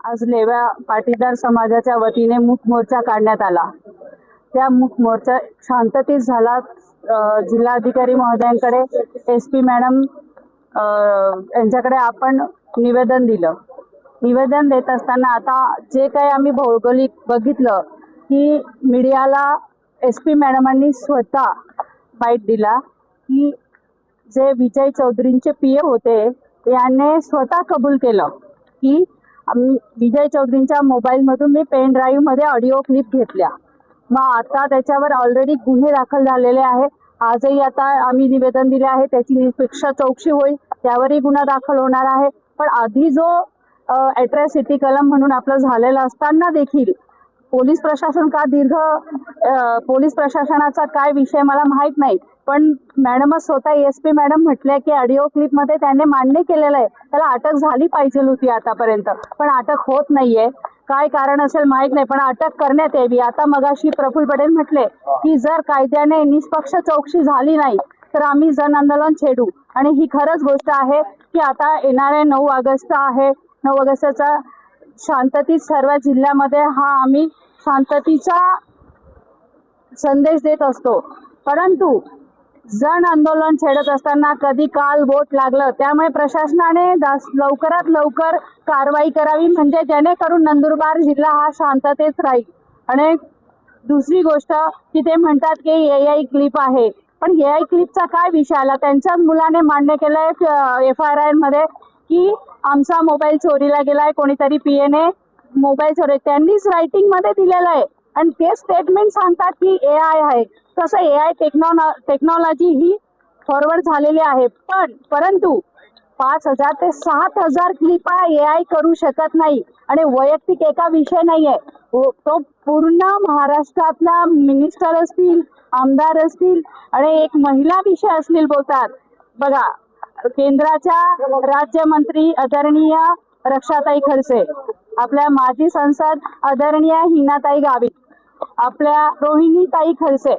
आज लेवा पाटीदार समाजाच्या वतीने मूक मोर्चा काढण्यात आला। त्या मूक मोर्चा शांततेत झाला। जिल्हाधिकारी महोदयांकडे SP मॅडम यांच्याकडे आपण निवेदन दिलं। निवेदन देत असताना आता जे काही आम्ही भौगोलिक बघितलं की मीडियाला SP मॅडमांनी स्वतः बाईट दिला की जे विजय चौधरींचे PA होते यांनी स्वतः कबूल केलं की विजय चौधरींच्या मोबाईलमधून मी पेन ड्राईव्ह मध्ये ऑडिओ क्लिप घेतल्या। मग आता त्याच्यावर ऑलरेडी गुन्हे दाखल झालेले आहे। आजही आता आम्ही निवेदन दिले आहे, त्याची निष्पक्ष चौकशी होईल, त्यावरही गुन्हा दाखल होणार आहे। पण आधी जो अॅट्रॉसिटी कलम म्हणून आपलं झालेलं असताना देखील पोलीस प्रशासन का पोलीस प्रशासनाचा काय विषय मला माहित नाही, पण मॅडमच स्वतः SP मॅडम म्हटल्या की ऑडिओ क्लिप मध्ये त्याने मान्य केलेलं आहे, त्याला अटक झाली पाहिजे होती आतापर्यंत, पण अटक होत नाहीये। काय कारण असेल माहित नाही, पण अटक करण्यात यावी। आता मगाशी प्रफुल्ल पटेल म्हटले की जर कायद्याने निष्पक्ष चौकशी झाली नाही तर आम्ही जन आंदोलन छेडू, आणि ही खरंच गोष्ट आहे की आता येणारे 9 ऑगस्ट आहे। 9 ऑगस्टचा शांततेत सर्व जिल्ह्यामध्ये हा आम्ही शांततेचा संदेश देत असतो, परंतु जन आंदोलन छेडत असताना कधी काल बोट लागलं, त्यामुळे प्रशासनाने लवकरात लवकर कारवाई करावी, म्हणजे जेणेकरून नंदुरबार जिल्हा हा शांततेत राहील। आणि दुसरी गोष्ट की ते म्हणतात की AI क्लिप आहे, पण AI क्लिपचा काय विषय आला? त्यांच्याच मुलाने मान्य केलंय FIR मध्ये की आमचा मोबाईल चोरीला गेलाय, कोणीतरी PAने मोबाईल चोरी, त्यांनीच रायटिंग मध्ये दिलेलं आहे, आणि ते स्टेटमेंट सांगतात की AI आहे। तसं AI टेक्नॉलॉजी ही फॉरवर्ड झालेली आहे, परंतु 5000 ते 7000 क्लिप AI करू शकत नाही, आणि वैयक्तिक एका विषय नाहीये तो, पूर्ण महाराष्ट्रातला मिनिस्टर असतील, आमदार असतील आणि एक महिला विषय असतील बोलतात। बघा, केंद्राच्या राज्यमंत्री आदरणीय रक्षाताई खडसे, आपल्या माजी संसद आदरणीय हिनाताई गावित, आपल्या रोहिणीताई खडसे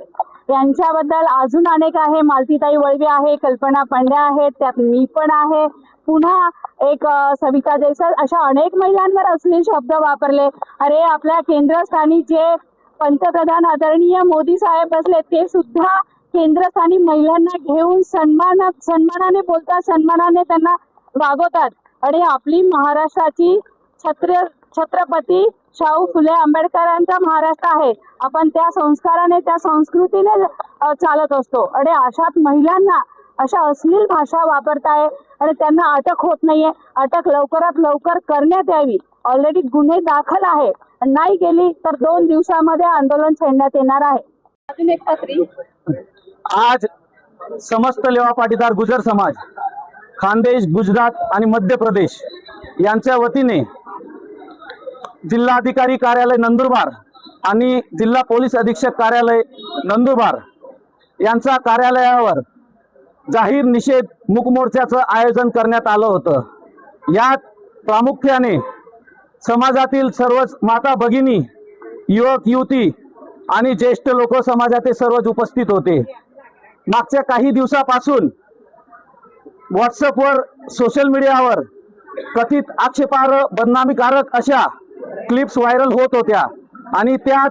यांच्याबद्दल अजून अनेक आहे, मालतीताई वळवे आहे, कल्पना पंड्या आहेत, त्यात मी पण आहे, पुन्हा एक सविता जयस्वाल, अशा अनेक महिलांवर अश्लील शब्द वापरले। अरे आपल्या केंद्रस्थानी जे पंतप्रधान आदरणीय मोदी साहेब बसले ते सुद्धा केंद्रस्थानी महिलांना घेऊन सन्मानाने बोलतात, सन्मानाने त्यांना वागवतात। आणि आपली महाराष्ट्राची छत्रपती शाहू फुले आंबेडकरांचा महाराष्ट्र आहे, आपण त्या संस्काराने त्या संस्कृतीने चालत असतो, आणि अशात महिलांना अशा अश्लील भाषा वापरताय आणि त्यांना अटक होत नाहीये। अटक लवकरात लवकर करण्यात यावी। ऑलरेडी गुन्हे दाखल आहे, नाही गेली तर 2 दिवसामध्ये आंदोलन छेडण्यात येणार आहे। अजून एक पत्री, आज समस्त लेवा पाटीदार गुजर समाज, खानदेश, गुजरात आणि मध्य प्रदेश यांच्या वतीने जिल्हाधिकारी कार्यालय नंदुरबार आणि जिल्हा पोलीस अधीक्षक कार्यालय नंदुरबार यांच्या कार्यालयावर जाहीर निषेध मूक मोर्चाचं आयोजन करण्यात आलं होतं। यात प्रामुख्याने समाजातील सर्वच माता भगिनी, युवक युवती आणि ज्येष्ठ लोक समाजाचे सर्वच उपस्थित होते। मागच्या काही दिवसापासून व्हॉट्सअपवर, सोशल मीडियावर कथित आक्षेपार्ह, बदनामीकारक अशा क्लिप्स व्हायरल होत होत्या, आणि त्यात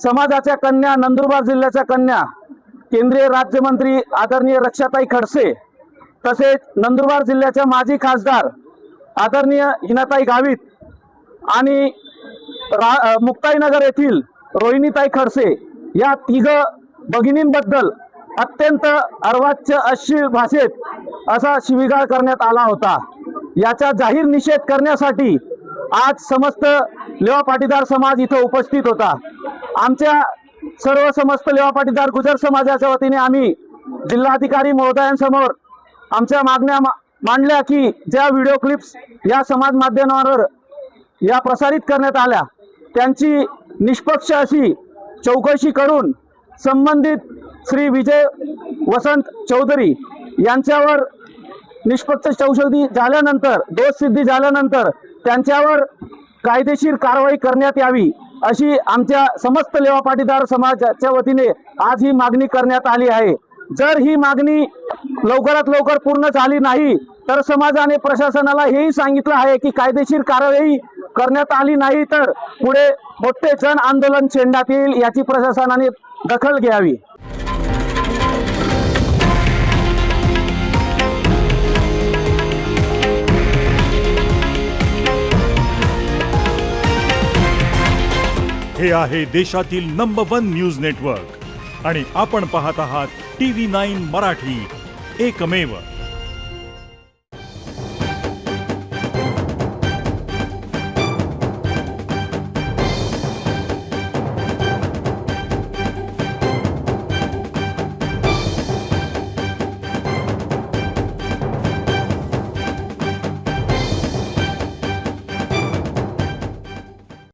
समाजाच्या कन्या, नंदुरबार जिल्ह्याच्या कन्या, केंद्रीय राज्यमंत्री आदरणीय रक्षाताई खडसे, तसेच नंदुरबार जिल्ह्याच्या माजी खासदार आदरणीय हिनाताई गावित आणि मुक्ताईनगर येथील रोहिणीताई खडसे या 3 भगिनींबद्दल अत्यंत अर्वाच्य अश्लील भाषेत असा शिवीगाळ करण्यात आला होता। याचा जाहीर निषेध करण्यासाठी आज समस्त लेवा पाटीदार समाज इथं उपस्थित होता। आमच्या समस्त लेवा पाटीदार गुजर समाजाच्या वतीने आम्ही जिल्हाधिकारी महोदयांसमोर आमच्या मागण्या मांडल्या की ज्या व्हिडिओ क्लिप्स या समाज माध्यमांवर या प्रसारित करण्यात आल्या त्यांची निष्पक्ष अशी चौकशी करून संबंधित श्री विजय वसंत चौधरी यांच्यावर निष्पक्ष चौकशी झाल्यानंतर, दोषसिद्धी झाल्यानंतर त्यांच्यावर कायदेशीर कारवाई करण्यात यावी, अशी आमच्या समस्त लेवा पाटीदार समाजाच्या वतीने आज ही मागणी करण्यात आली आहे। जर ही मागणी लवकरात लवकर पूर्ण झाली नाही तर समाजाने प्रशासनाला हेही सांगितलं आहे की कायदेशीर कारवाई करण्यात आली नाही तर पुढे मोठे जन आंदोलन छेडण्यात येईल, याची प्रशासनाने दखल घ्यावी. हे आहे देशातील नंबर 1 न्यूज नेटवर्क आणि आपण पाहत आहात TV9 मराठी, एकमेव.